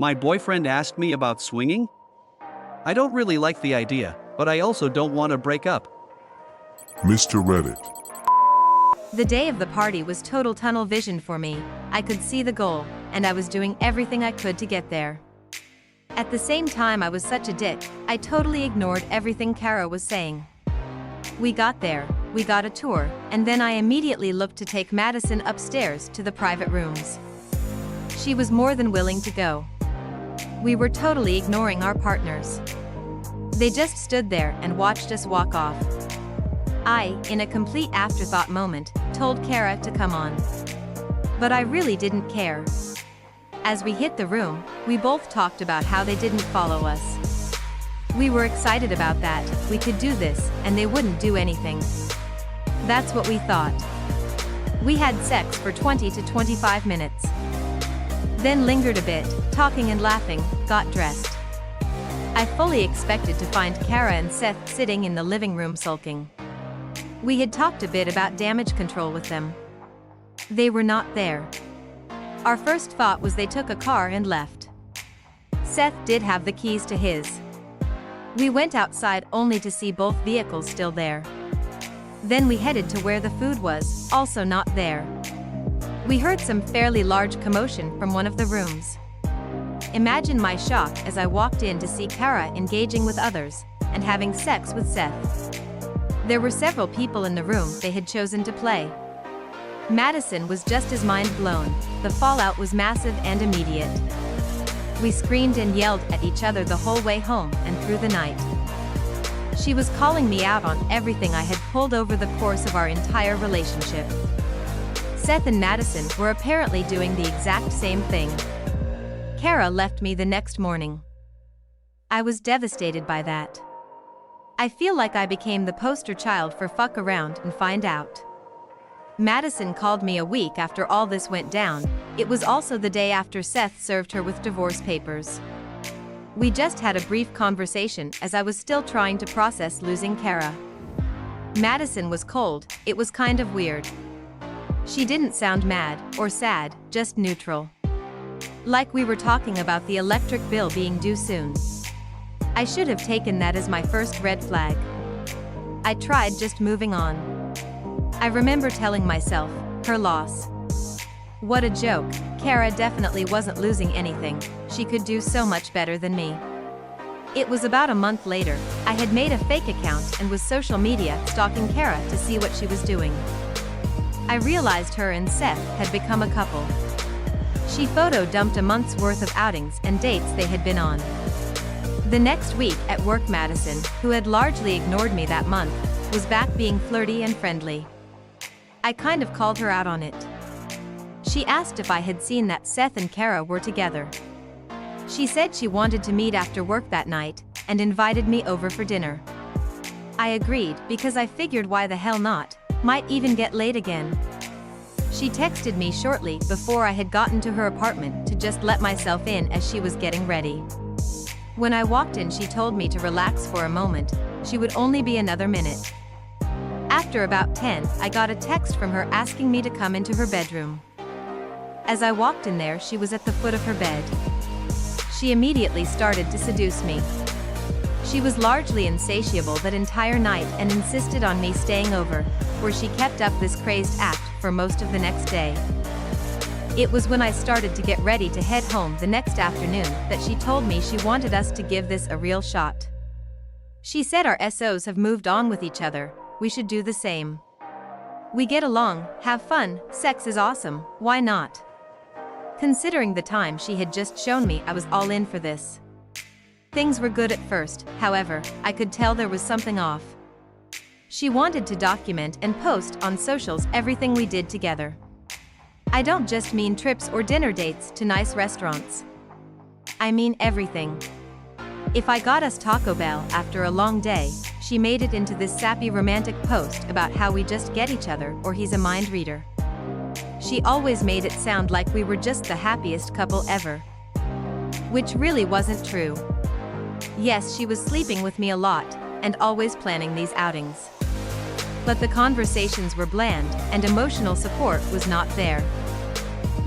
My boyfriend asked me about swinging? I don't really like the idea, but I also don't want to break up. Mr. Reddit. The day of the party was total tunnel vision for me. I could see the goal, and I was doing everything I could to get there. At the same time, I was such a dick, I totally ignored everything Kara was saying. We got there, we got a tour, and then I immediately looked to take Madison upstairs to the private rooms. She was more than willing to go. We were totally ignoring our partners. They just stood there and watched us walk off. I, in a complete afterthought moment, told Kara to come on. But I really didn't care. As we hit the room, we both talked about how they didn't follow us. We were excited about that, we could do this, and they wouldn't do anything. That's what we thought. We had sex for 20 to 25 minutes. Then lingered a bit, talking and laughing, got dressed. I fully expected to find Kara and Seth sitting in the living room sulking. We had talked a bit about damage control with them. They were not there. Our first thought was they took a car and left. Seth did have the keys to his. We went outside only to see both vehicles still there. Then we headed to where the food was, also not there. We heard some fairly large commotion from one of the rooms. Imagine my shock as I walked in to see Kara engaging with others, and having sex with Seth. There were several people in the room they had chosen to play. Madison was just as mind blown, the fallout was massive and immediate. We screamed and yelled at each other the whole way home and through the night. She was calling me out on everything I had pulled over the course of our entire relationship. Seth and Madison were apparently doing the exact same thing. Kara left me the next morning. I was devastated by that. I feel like I became the poster child for fuck around and find out. Madison called me a week after all this went down. It was also the day after Seth served her with divorce papers. We just had a brief conversation as I was still trying to process losing Kara. Madison was cold, it was kind of weird. She didn't sound mad or sad, just neutral. Like we were talking about the electric bill being due soon. I should have taken that as my first red flag. I tried just moving on. I remember telling myself, her loss. What a joke, Kara definitely wasn't losing anything, she could do so much better than me. It was about a month later, I had made a fake account and was social media stalking Kara to see what she was doing. I realized her and Seth had become a couple. She photo dumped a month's worth of outings and dates they had been on. The next week at work, Madison, who had largely ignored me that month, was back being flirty and friendly. I kind of called her out on it. She asked if I had seen that Seth and Kara were together. She said she wanted to meet after work that night, and invited me over for dinner. I agreed because I figured why the hell not, might even get late again. She texted me shortly before I had gotten to her apartment to just let myself in as she was getting ready. When I walked in, she told me to relax for a moment, she would only be another minute. After about 10, I got a text from her asking me to come into her bedroom. As I walked in there, she was at the foot of her bed. She immediately started to seduce me. She was largely insatiable that entire night and insisted on me staying over, where she kept up this crazed act for most of the next day. It was when I started to get ready to head home the next afternoon that she told me she wanted us to give this a real shot. She said our SOs have moved on with each other, we should do the same. We get along, have fun, sex is awesome, why not? Considering the time she had just shown me, I was all in for this. Things were good at first, however, I could tell there was something off. She wanted to document and post on socials everything we did together. I don't just mean trips or dinner dates to nice restaurants. I mean everything. If I got us Taco Bell after a long day, she made it into this sappy romantic post about how we just get each other or he's a mind reader. She always made it sound like we were just the happiest couple ever. Which really wasn't true. Yes, she was sleeping with me a lot, and always planning these outings. But the conversations were bland, and emotional support was not there.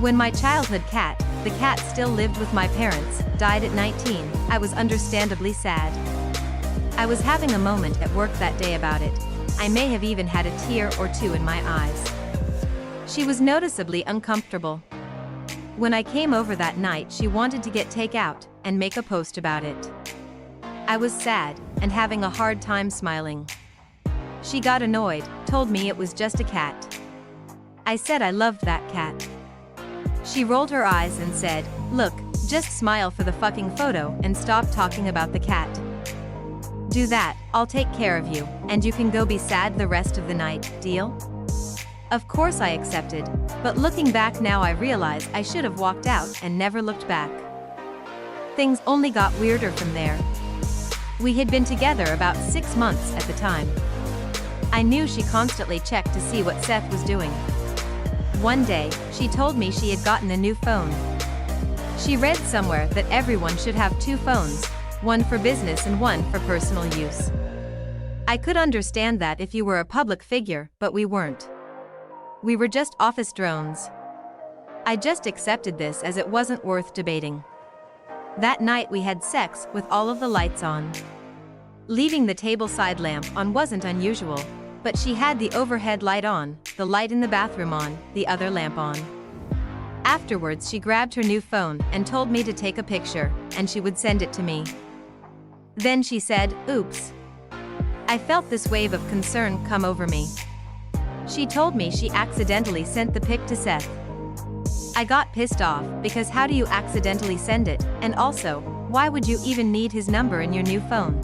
When my childhood cat, The cat still lived with my parents, died at 19, I was understandably sad. I was having a moment at work that day about it. I may have even had a tear or two in my eyes. She was noticeably uncomfortable. When I came over that night, she wanted to get takeout and make a post about it. I was sad and having a hard time smiling. She got annoyed, told me it was just a cat. I said I loved that cat. She rolled her eyes and said, "Look, just smile for the fucking photo and stop talking about the cat. Do that, I'll take care of you, and you can go be sad the rest of the night, deal?" Of course I accepted, but looking back now I realize I should have walked out and never looked back. Things only got weirder from there. We had been together about 6 months at the time. I knew she constantly checked to see what Seth was doing. One day, she told me she had gotten a new phone. She read somewhere that everyone should have 2 phones, one for business and one for personal use. I could understand that if you were a public figure, but we weren't. We were just office drones. I just accepted this as it wasn't worth debating. That night we had sex with all of the lights on. Leaving the table side lamp on wasn't unusual, but she had the overhead light on, the light in the bathroom on, the other lamp on. Afterwards she grabbed her new phone and told me to take a picture, and she would send it to me. Then she said, "Oops." I felt this wave of concern come over me. She told me she accidentally sent the pic to Seth. I got pissed off, because how do you accidentally send it, and also, why would you even need his number in your new phone?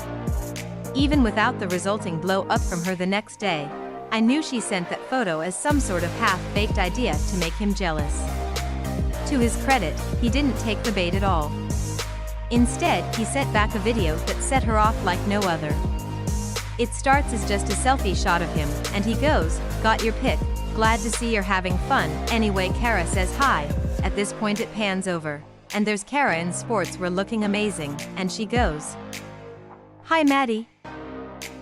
Even without the resulting blow up from her the next day, I knew she sent that photo as some sort of half-baked idea to make him jealous. To his credit, he didn't take the bait at all. Instead, he sent back a video that set her off like no other. It starts as just a selfie shot of him, and he goes, "Got your pic, glad to see you're having fun." Anyway, Kara says hi. At this point it pans over, and there's Kara in sports wear looking amazing, and she goes, "Hi Maddie."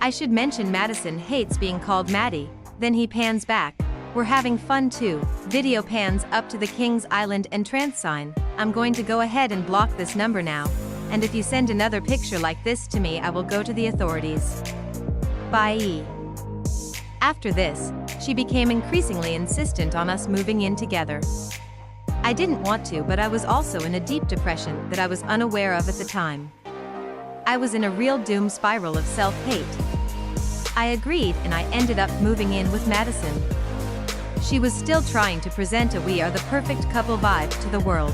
I should mention Madison hates being called Maddie. Then he pans back. "We're having fun too." Video pans up to the Kings Island entrance sign. "I'm going to go ahead and block this number now, and if you send another picture like this to me I will go to the authorities. Bye." After this, she became increasingly insistent on us moving in together. I didn't want to, but I was also in a deep depression that I was unaware of at the time. I was in a real doom spiral of self-hate. I agreed and I ended up moving in with Madison. She was still trying to present a "we are the perfect couple" vibe to the world.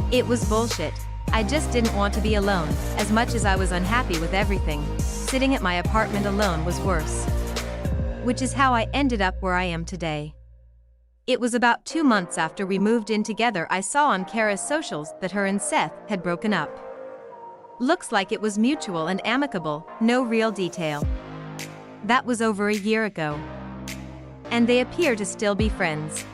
It was bullshit. I just didn't want to be alone, as much as I was unhappy with everything. Sitting at my apartment alone was worse. Which is how I ended up where I am today. It was about 2 months after we moved in together I saw on Kara's socials that her and Seth had broken up. Looks like it was mutual and amicable, no real detail. That was over a year ago. And they appear to still be friends.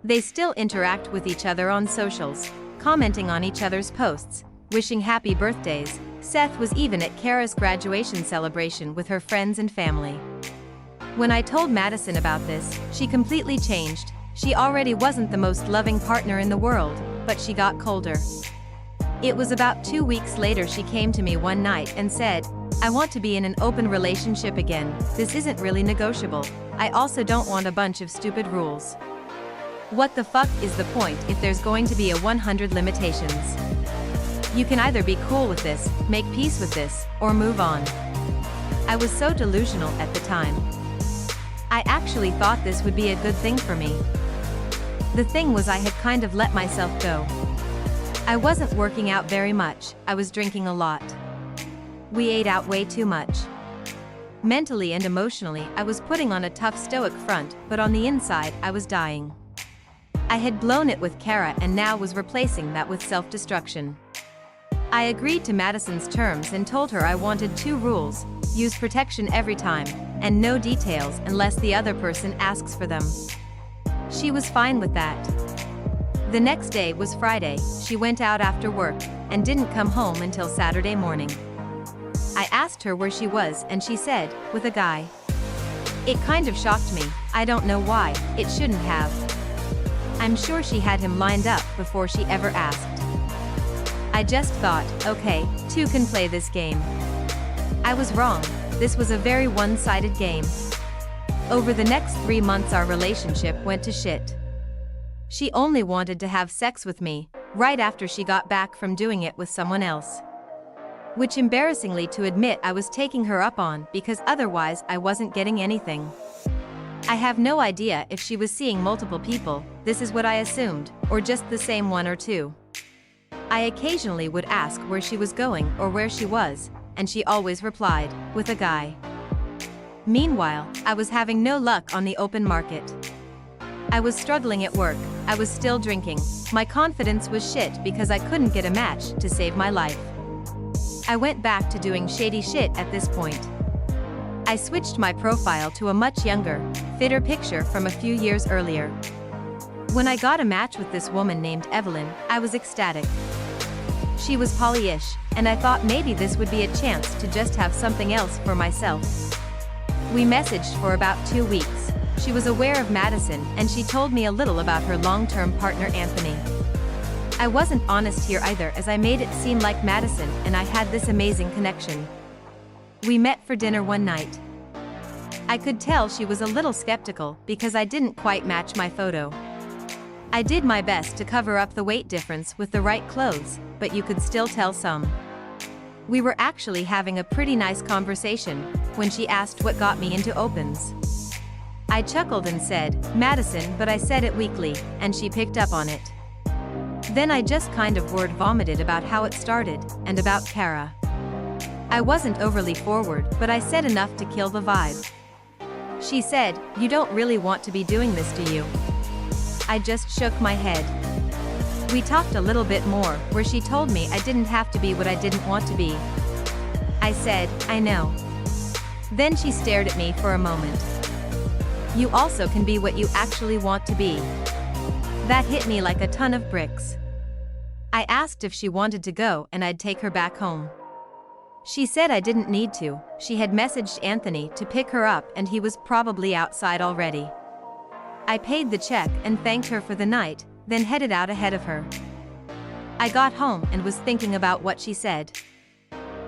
They still interact with each other on socials, commenting on each other's posts, wishing happy birthdays. Seth was even at Kara's graduation celebration with her friends and family. When I told Madison about this, she completely changed. She already wasn't the most loving partner in the world, but she got colder. It was about 2 weeks later she came to me one night and said, "I want to be in an open relationship again. This isn't really negotiable. I also don't want a bunch of stupid rules. What the fuck is the point if there's going to be a 100 limitations? You can either be cool with this, make peace with this, or move on." I was so delusional at the time. I actually thought this would be a good thing for me. The thing was I had kind of let myself go. I wasn't working out very much, I was drinking a lot. We ate out way too much. Mentally and emotionally, I was putting on a tough stoic front, but on the inside, I was dying. I had blown it with Kara and now was replacing that with self-destruction. I agreed to Madison's terms and told her I wanted 2 rules: use protection every time, and no details unless the other person asks for them. She was fine with that. The next day was Friday. She went out after work and didn't come home until Saturday morning. I asked her where she was and she said, "With a guy." It kind of shocked me. I don't know why, it shouldn't have. I'm sure she had him lined up before she ever asked. I just thought, okay, two can play this game. I was wrong. This was a very one-sided game. Over the next 3 months our relationship went to shit. She only wanted to have sex with me, right after she got back from doing it with someone else. Which embarrassingly to admit I was taking her up on because otherwise I wasn't getting anything. I have no idea if she was seeing multiple people, this is what I assumed, or just the same one or two. I occasionally would ask where she was going or where she was, and she always replied, with a guy. Meanwhile, I was having no luck on the open market. I was struggling at work, I was still drinking, my confidence was shit because I couldn't get a match to save my life. I went back to doing shady shit at this point. I switched my profile to a much younger, fitter picture from a few years earlier. When I got a match with this woman named Evelyn, I was ecstatic. She was polyish, and I thought maybe this would be a chance to just have something else for myself. We messaged for about 2 weeks. She was aware of Madison and she told me a little about her long-term partner Anthony. I wasn't honest here either as I made it seem like Madison and I had this amazing connection. We met for dinner one night. I could tell she was a little skeptical because I didn't quite match my photo. I did my best to cover up the weight difference with the right clothes, but you could still tell some. We were actually having a pretty nice conversation when she asked what got me into opens. I chuckled and said, Madison, but I said it weakly, and she picked up on it. Then I just kind of word vomited about how it started, and about Kara. I wasn't overly forward, but I said enough to kill the vibe. She said, you don't really want to be doing this, do you? I just shook my head. We talked a little bit more, where she told me I didn't have to be what I didn't want to be. I said, I know. Then she stared at me for a moment. You also can be what you actually want to be. That hit me like a ton of bricks. I asked if she wanted to go and I'd take her back home. She said I didn't need to, she had messaged Anthony to pick her up and he was probably outside already. I paid the check and thanked her for the night, then headed out ahead of her. I got home and was thinking about what she said.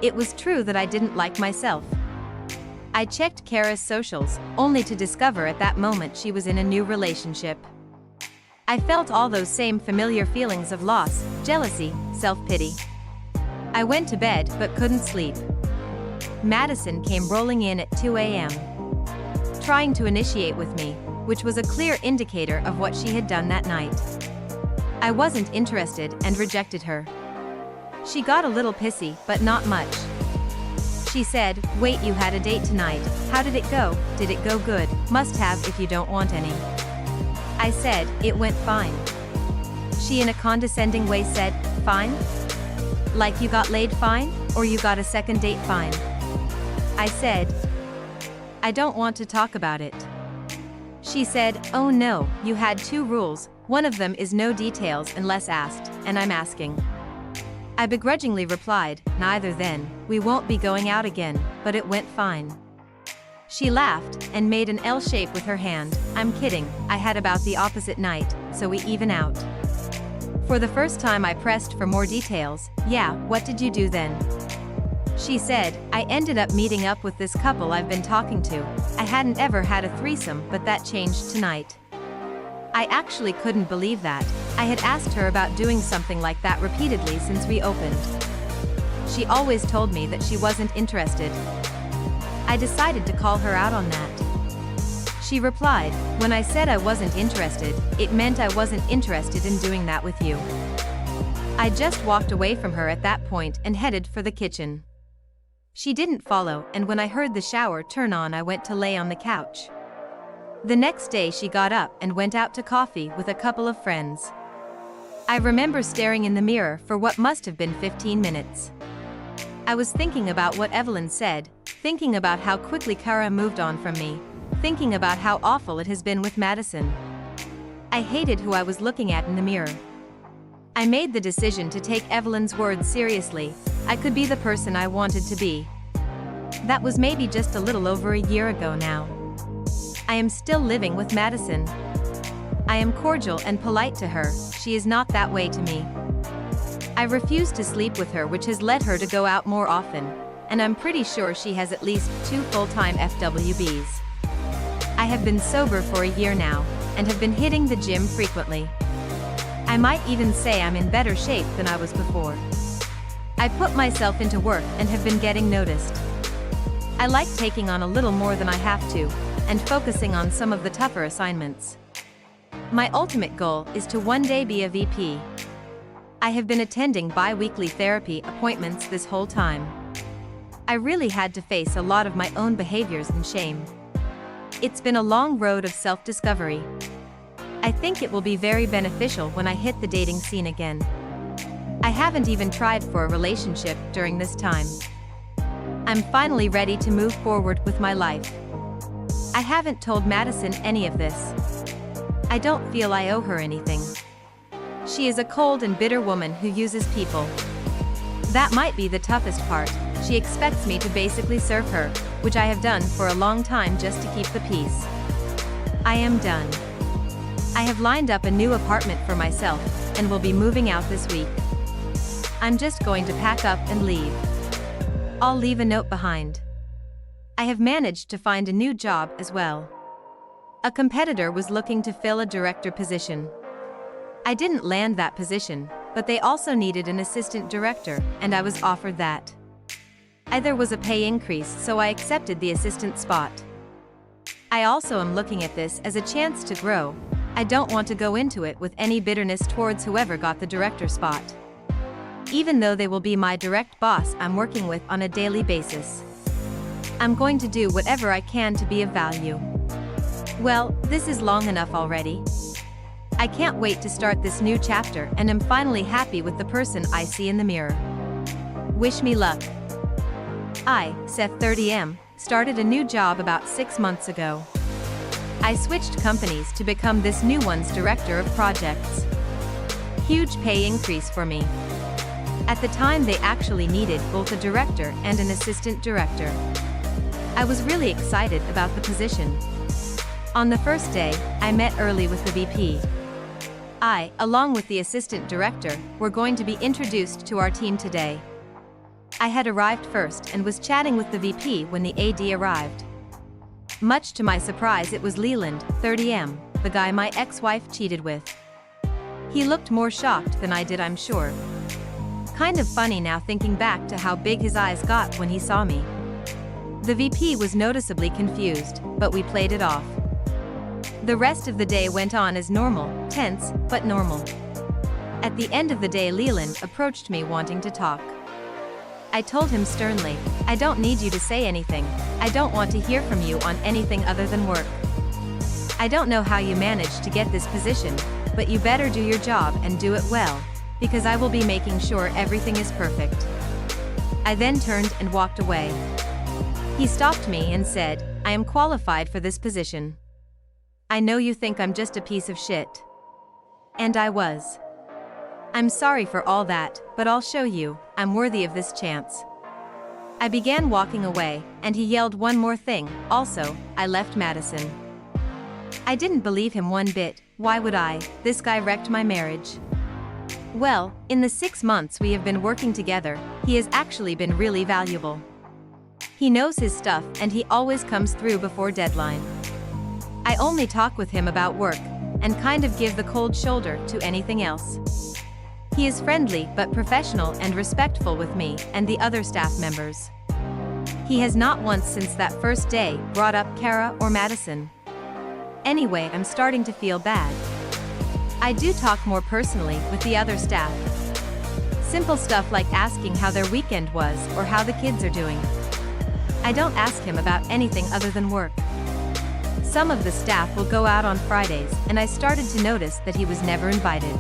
It was true that I didn't like myself. I checked Kara's socials, only to discover at that moment she was in a new relationship. I felt all those same familiar feelings of loss, jealousy, self-pity. I went to bed but couldn't sleep. Madison came rolling in at 2 a.m. trying to initiate with me, which was a clear indicator of what she had done that night. I wasn't interested and rejected her. She got a little pissy, but not much. She said, wait, you had a date tonight, how did it go? Did it go good? Must have if you don't want any. I said, it went fine. She in a condescending way said, fine? Like you got laid fine, or you got a second date fine? I said, I don't want to talk about it. She said, oh no, you had 2 rules, one of them is no details unless asked, and I'm asking. I begrudgingly replied, neither then, we won't be going out again, but it went fine. She laughed, and made an L shape with her hand, I'm kidding, I had about the opposite night, so we even out. For the first time I pressed for more details, yeah, what did you do then? She said, I ended up meeting up with this couple I've been talking to, I hadn't ever had a threesome but that changed tonight. I actually couldn't believe that. I had asked her about doing something like that repeatedly since we opened. She always told me that she wasn't interested. I decided to call her out on that. She replied, when I said I wasn't interested, it meant I wasn't interested in doing that with you. I just walked away from her at that point and headed for the kitchen. She didn't follow, and when I heard the shower turn on I went to lay on the couch. The next day she got up and went out to coffee with a couple of friends. I remember staring in the mirror for what must have been 15 minutes. I was thinking about what Evelyn said, thinking about how quickly Kara moved on from me, thinking about how awful it has been with Madison. I hated who I was looking at in the mirror. I made the decision to take Evelyn's words seriously. I could be the person I wanted to be. That was maybe just a little over a year ago now. I am still living with Madison. I am cordial and polite to her, she is not that way to me. I refuse to sleep with her, which has led her to go out more often, and I'm pretty sure she has at least 2 full-time FWBs. I have been sober for a year now, and have been hitting the gym frequently. I might even say I'm in better shape than I was before. I put myself into work and have been getting noticed. I like taking on a little more than I have to, and focusing on some of the tougher assignments. My ultimate goal is to one day be a VP. I have been attending bi-weekly therapy appointments this whole time. I really had to face a lot of my own behaviors and shame. It's been a long road of self-discovery. I think it will be very beneficial when I hit the dating scene again. I haven't even tried for a relationship during this time. I'm finally ready to move forward with my life. I haven't told Madison any of this. I don't feel I owe her anything. She is a cold and bitter woman who uses people. That might be the toughest part. She expects me to basically serve her, which I have done for a long time just to keep the peace. I am done. I have lined up a new apartment for myself, and will be moving out this week. I'm just going to pack up and leave. I'll leave a note behind. I have managed to find a new job as well. A competitor was looking to fill a director position. I didn't land that position, but they also needed an assistant director, and I was offered that. There was a pay increase, so I accepted the assistant spot. I also am looking at this as a chance to grow. I don't want to go into it with any bitterness towards whoever got the director spot. Even though they will be my direct boss I'm working with on a daily basis. I'm going to do whatever I can to be of value. Well, this is long enough already. I can't wait to start this new chapter, and am finally happy with the person I see in the mirror. Wish me luck. I, Seth 30M, started a new job about 6 months ago. I switched companies to become this new one's director of projects. Huge pay increase for me. At the time they actually needed both a director and an assistant director. I was really excited about the position. On the first day, I met early with the VP. I, along with the assistant director, were going to be introduced to our team today. I had arrived first and was chatting with the VP when the AD arrived. Much to my surprise, it was Leland, 30M, the guy my ex-wife cheated with. He looked more shocked than I did, I'm sure. Kind of funny now thinking back to how big his eyes got when he saw me. The VP was noticeably confused, but we played it off. The rest of the day went on as normal, tense, but normal. At the end of the day, Leland approached me wanting to talk. I told him sternly, I don't need you to say anything. I don't want to hear from you on anything other than work. I don't know how you managed to get this position, but you better do your job and do it well, because I will be making sure everything is perfect. I then turned and walked away. He stopped me and said, I am qualified for this position. I know you think I'm just a piece of shit. And I was. I'm sorry for all that, but I'll show you, I'm worthy of this chance. I began walking away, and he yelled one more thing, also, I left Madison. I didn't believe him one bit. Why would I? This guy wrecked my marriage. Well, in the 6 months we have been working together, he has actually been really valuable. He knows his stuff and he always comes through before deadline. I only talk with him about work, and kind of give the cold shoulder to anything else. He is friendly but professional and respectful with me and the other staff members. He has not once since that first day brought up Kara or Madison. Anyway, I'm starting to feel bad. I do talk more personally with the other staff. Simple stuff like asking how their weekend was or how the kids are doing. I don't ask him about anything other than work. Some of the staff will go out on Fridays, and I started to notice that he was never invited.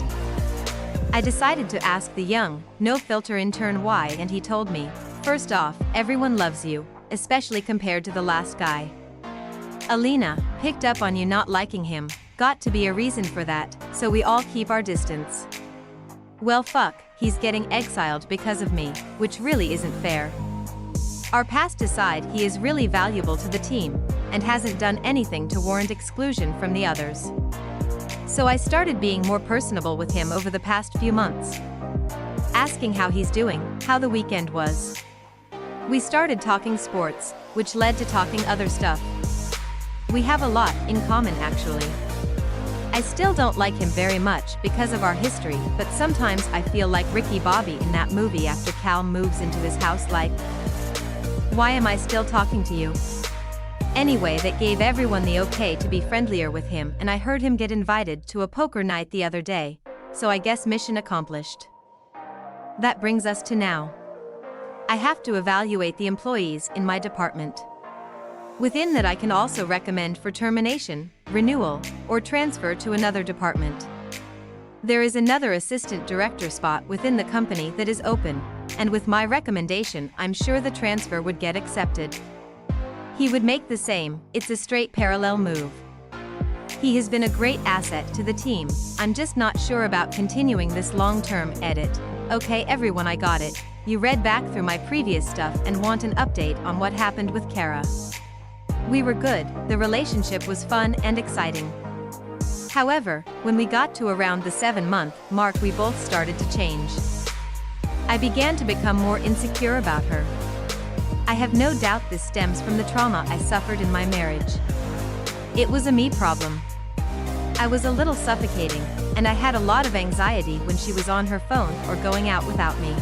I decided to ask the young, no-filter intern why, and he told me, first off, everyone loves you, especially compared to the last guy. Alina picked up on you not liking him, got to be a reason for that, so we all keep our distance. Well fuck, he's getting exiled because of me, which really isn't fair. Our past aside, he is really valuable to the team, and hasn't done anything to warrant exclusion from the others. So I started being more personable with him over the past few months. Asking how he's doing, how the weekend was. We started talking sports, which led to talking other stuff. We have a lot in common actually. I still don't like him very much because of our history, but sometimes I feel like Ricky Bobby in that movie after Cal moves into his house like, why am I still talking to you? Anyway, that gave everyone the okay to be friendlier with him, and I heard him get invited to a poker night the other day, so I guess mission accomplished. That brings us to now. I have to evaluate the employees in my department. Within that I can also recommend for termination, renewal, or transfer to another department. There is another assistant director spot within the company that is open, and with my recommendation I'm sure the transfer would get accepted. He would make the same, it's a straight parallel move. He has been a great asset to the team, I'm just not sure about continuing this long-term edit. Okay everyone, I got it. You read back through my previous stuff and want an update on what happened with Kara. We were good, the relationship was fun and exciting. However, when we got to around the 7-month mark we both started to change. I began to become more insecure about her. I have no doubt this stems from the trauma I suffered in my marriage. It was a me problem. I was a little suffocating, and I had a lot of anxiety when she was on her phone or going out without me.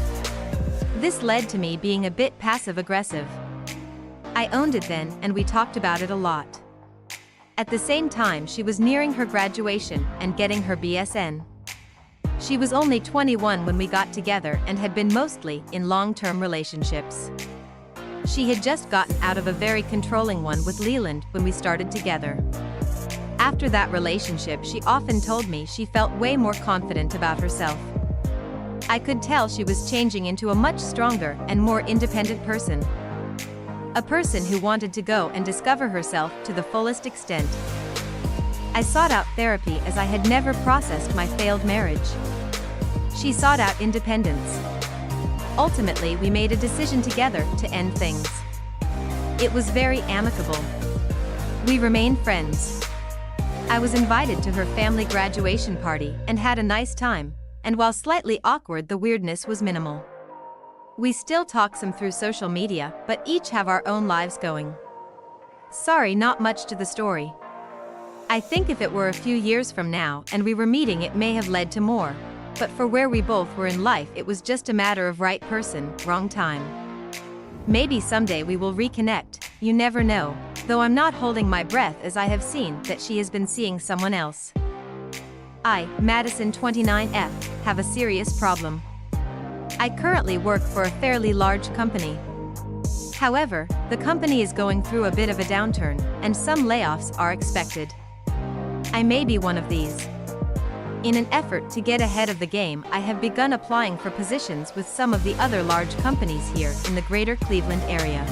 This led to me being a bit passive-aggressive. I owned it then, and we talked about it a lot. At the same time, she was nearing her graduation and getting her BSN. She was only 21 when we got together and had been mostly in long-term relationships. She had just gotten out of a very controlling one with Leland when we started together. After that relationship, she often told me she felt way more confident about herself. I could tell she was changing into a much stronger and more independent person. A person who wanted to go and discover herself to the fullest extent. I sought out therapy as I had never processed my failed marriage. She sought out independence. Ultimately, we made a decision together to end things. It was very amicable. We remained friends. I was invited to her family graduation party and had a nice time, and while slightly awkward, the weirdness was minimal. We still talk some through social media, but each have our own lives going. Sorry, not much to the story. I think if it were a few years from now and we were meeting, it may have led to more. But for where we both were in life, it was just a matter of right person, wrong time. Maybe someday we will reconnect, you never know, though I'm not holding my breath as I have seen that she has been seeing someone else. I, Madison 29F, have a serious problem. I currently work for a fairly large company. However, the company is going through a bit of a downturn, and some layoffs are expected. I may be one of these. In an effort to get ahead of the game, I have begun applying for positions with some of the other large companies here in the greater Cleveland area.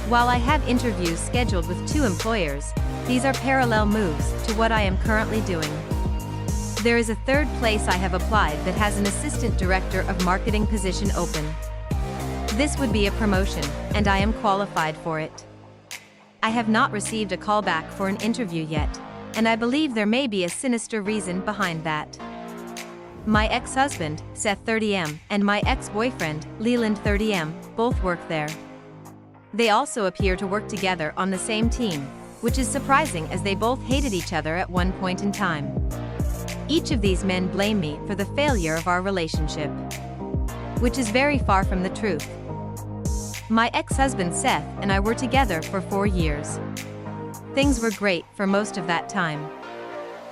While I have interviews scheduled with 2 employers, these are parallel moves to what I am currently doing. There is a third place I have applied that has an assistant director of marketing position open. This would be a promotion, and I am qualified for it. I have not received a call back for an interview yet, and I believe there may be a sinister reason behind that. My ex-husband, Seth 30M, and my ex-boyfriend, Leland 30M, both work there. They also appear to work together on the same team, which is surprising as they both hated each other at one point in time. Each of these men blame me for the failure of our relationship, which is very far from the truth. My ex-husband Seth and I were together for 4 years. Things were great for most of that time.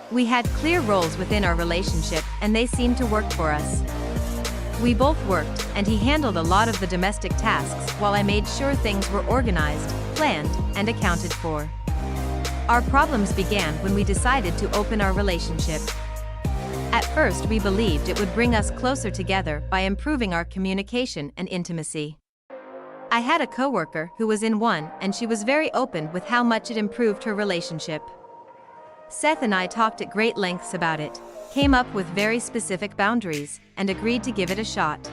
We had clear roles within our relationship, and they seemed to work for us. We both worked, and he handled a lot of the domestic tasks while I made sure things were organized, planned, and accounted for. Our problems began when we decided to open our relationship. At first, we believed it would bring us closer together by improving our communication and intimacy. I had a coworker who was in one, and she was very open with how much it improved her relationship. Seth and I talked at great lengths about it, came up with very specific boundaries, and agreed to give it a shot.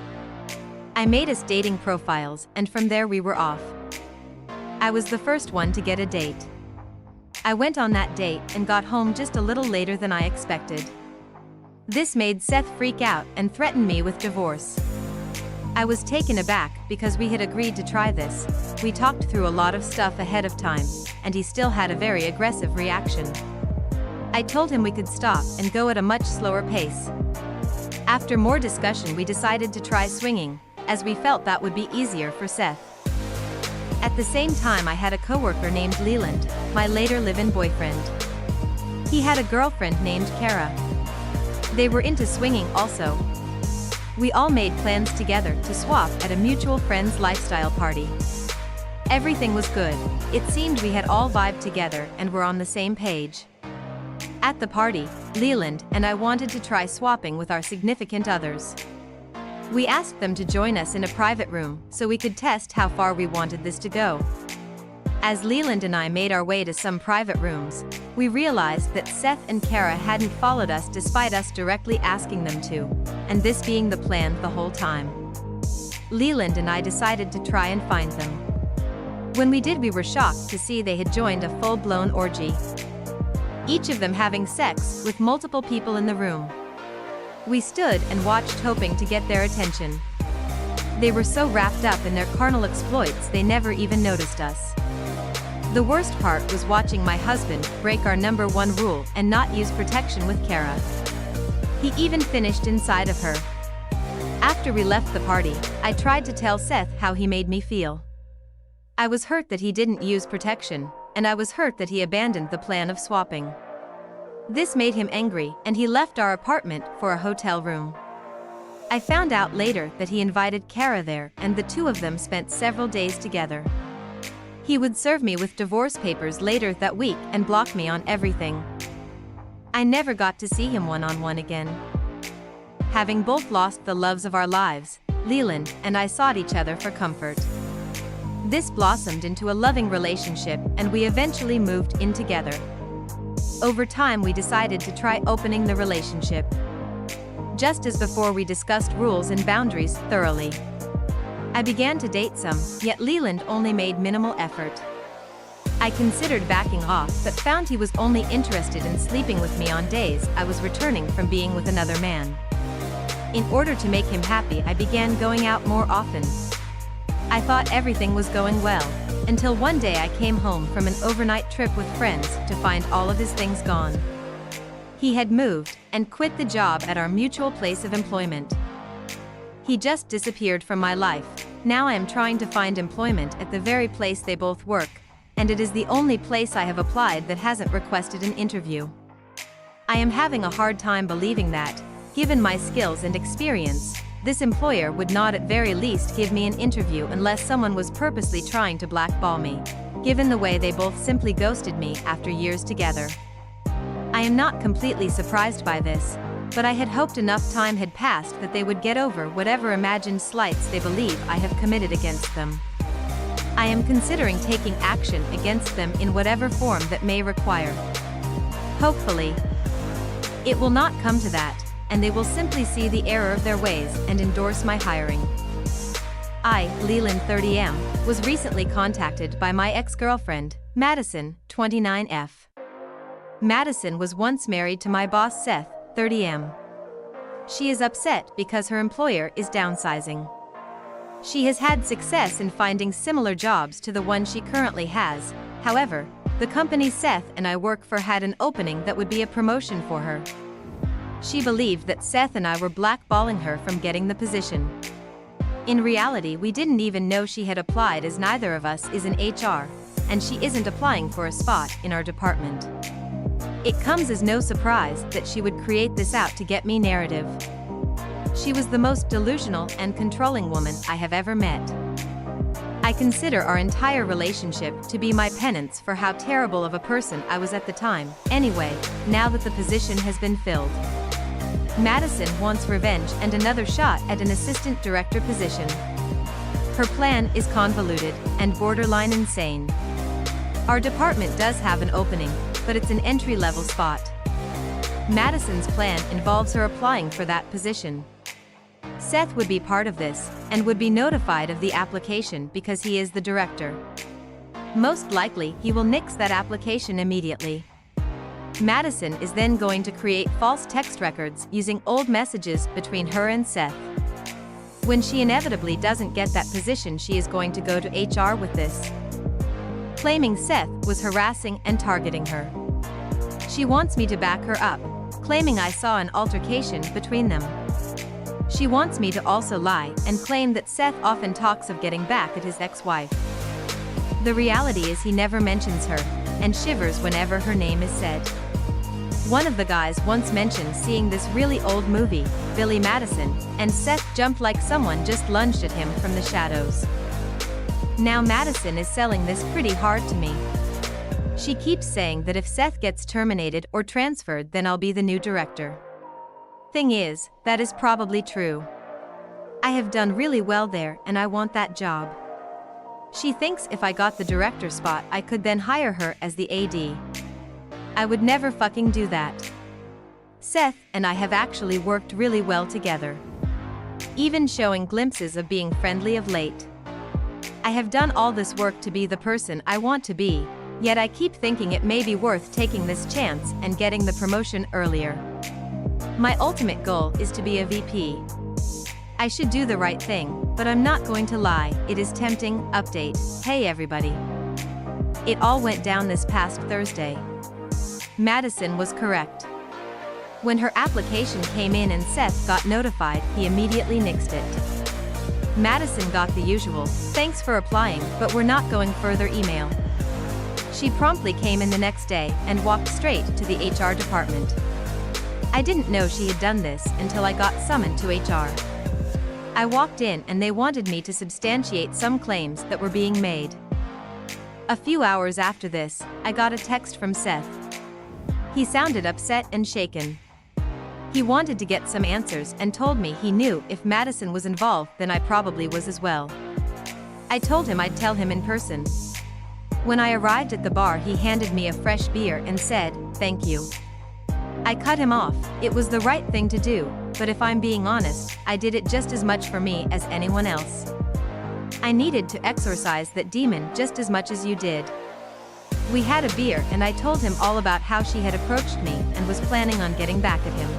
I made us dating profiles, and from there we were off. I was the first one to get a date. I went on that date and got home just a little later than I expected. This made Seth freak out and threaten me with divorce. I was taken aback because we had agreed to try this. We talked through a lot of stuff ahead of time, and he still had a very aggressive reaction. I told him we could stop and go at a much slower pace. After more discussion, we decided to try swinging, as we felt that would be easier for Seth. At the same time, I had a coworker named Leland, my later live-in boyfriend. He had a girlfriend named Kara. They were into swinging also. We all made plans together to swap at a mutual friend's lifestyle party. Everything was good. It seemed we had all vibed together and were on the same page. At the party, Leland and I wanted to try swapping with our significant others. We asked them to join us in a private room so we could test how far we wanted this to go. As Leland and I made our way to some private rooms, we realized that Seth and Kara hadn't followed us despite us directly asking them to, and this being the plan the whole time. Leland and I decided to try and find them. When we did, we were shocked to see they had joined a full-blown orgy. Each of them having sex with multiple people in the room. We stood and watched, hoping to get their attention. They were so wrapped up in their carnal exploits they never even noticed us. The worst part was watching my husband break our number one rule and not use protection with Kara. He even finished inside of her. After we left the party, I tried to tell Seth how he made me feel. I was hurt that he didn't use protection, and I was hurt that he abandoned the plan of swapping. This made him angry, and he left our apartment for a hotel room. I found out later that he invited Kara there, and the two of them spent several days together. He would serve me with divorce papers later that week and block me on everything. I never got to see him one-on-one again. Having both lost the loves of our lives, Leland and I sought each other for comfort. This blossomed into a loving relationship, and we eventually moved in together. Over time, we decided to try opening the relationship. Just as before, we discussed rules and boundaries thoroughly. I began to date some, yet Leland only made minimal effort. I considered backing off but found he was only interested in sleeping with me on days I was returning from being with another man. In order to make him happy, I began going out more often. I thought everything was going well, until one day I came home from an overnight trip with friends to find all of his things gone. He had moved and quit the job at our mutual place of employment. He just disappeared from my life. Now I am trying to find employment at the very place they both work, and it is the only place I have applied that hasn't requested an interview. I am having a hard time believing that, given my skills and experience, this employer would not at very least give me an interview unless someone was purposely trying to blackball me, given the way they both simply ghosted me after years together. I am not completely surprised by this, but I had hoped enough time had passed that they would get over whatever imagined slights they believe I have committed against them. I am considering taking action against them in whatever form that may require. Hopefully, it will not come to that, and they will simply see the error of their ways and endorse my hiring. I, Leland 30M, was recently contacted by my ex-girlfriend, Madison, 29F. Madison was once married to my boss Seth, 30M. She is upset because her employer is downsizing. She has had success in finding similar jobs to the one she currently has. However, the company Seth and I work for had an opening that would be a promotion for her. She believed that Seth and I were blackballing her from getting the position. In reality, we didn't even know she had applied, as neither of us is in HR, and she isn't applying for a spot in our department. It comes as no surprise that she would create this out to get me narrative. She was the most delusional and controlling woman I have ever met. I consider our entire relationship to be my penance for how terrible of a person I was at the time. Anyway, now that the position has been filled, Madison wants revenge and another shot at an assistant director position. Her plan is convoluted and borderline insane. Our department does have an opening, but it's an entry-level spot. Madison's plan involves her applying for that position. Seth would be part of this, and would be notified of the application because he is the director. Most likely, he will nix that application immediately. Madison is then going to create false text records using old messages between her and Seth. When she inevitably doesn't get that position, she is going to go to HR with this, claiming Seth was harassing and targeting her. She wants me to back her up, claiming I saw an altercation between them. She wants me to also lie and claim that Seth often talks of getting back at his ex-wife. The reality is he never mentions her, and shivers whenever her name is said. One of the guys once mentioned seeing this really old movie, Billy Madison, and Seth jumped like someone just lunged at him from the shadows. Now Madison is selling this pretty hard to me. She keeps saying that if Seth gets terminated or transferred, then I'll be the new director. Thing is, that is probably true. I have done really well there and I want that job. She thinks if I got the director spot, I could then hire her as the AD. I would never fucking do that. Seth and I have actually worked really well together, even showing glimpses of being friendly of late. I have done all this work to be the person I want to be, yet I keep thinking it may be worth taking this chance and getting the promotion earlier. My ultimate goal is to be a VP. I should do the right thing, but I'm not going to lie, it is tempting. Update. Hey everybody. It all went down this past Thursday. Madison was correct. When her application came in and Seth got notified, he immediately nixed it. Madison got the usual, "Thanks for applying, but we're not going further" email. She promptly came in the next day and walked straight to the HR department. I didn't know she had done this until I got summoned to HR. I walked in and they wanted me to substantiate some claims that were being made. A few hours after this, I got a text from Seth. He sounded upset and shaken. He wanted to get some answers and told me he knew if Madison was involved, then I probably was as well. I told him I'd tell him in person. When I arrived at the bar, he handed me a fresh beer and said, "Thank you." I cut him off. It was the right thing to do, but if I'm being honest, I did it just as much for me as anyone else. I needed to exorcise that demon just as much as you did. We had a beer and I told him all about how she had approached me and was planning on getting back at him.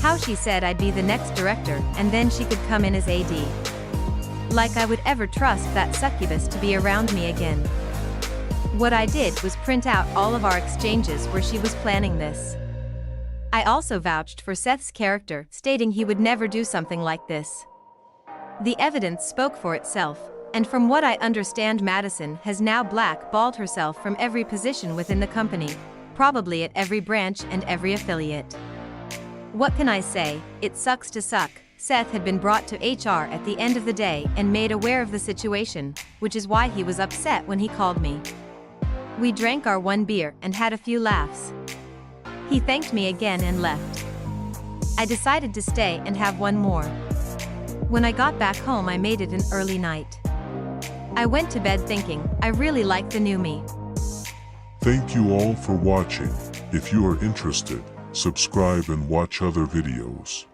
How she said I'd be the next director and then she could come in as AD. Like I would ever trust that succubus to be around me again. What I did was print out all of our exchanges where she was planning this. I also vouched for Seth's character, stating he would never do something like this. The evidence spoke for itself, and from what I understand, Madison has now blackballed herself from every position within the company, probably at every branch and every affiliate. What can I say? It sucks to suck. Seth had been brought to HR at the end of the day and made aware of the situation, which is why he was upset when he called me. We drank our one beer and had a few laughs. He thanked me again and left. I decided to stay and have one more. When I got back home, I made it an early night. I went to bed thinking, I really like the new me. Thank you all for watching. If you are interested, subscribe and watch other videos.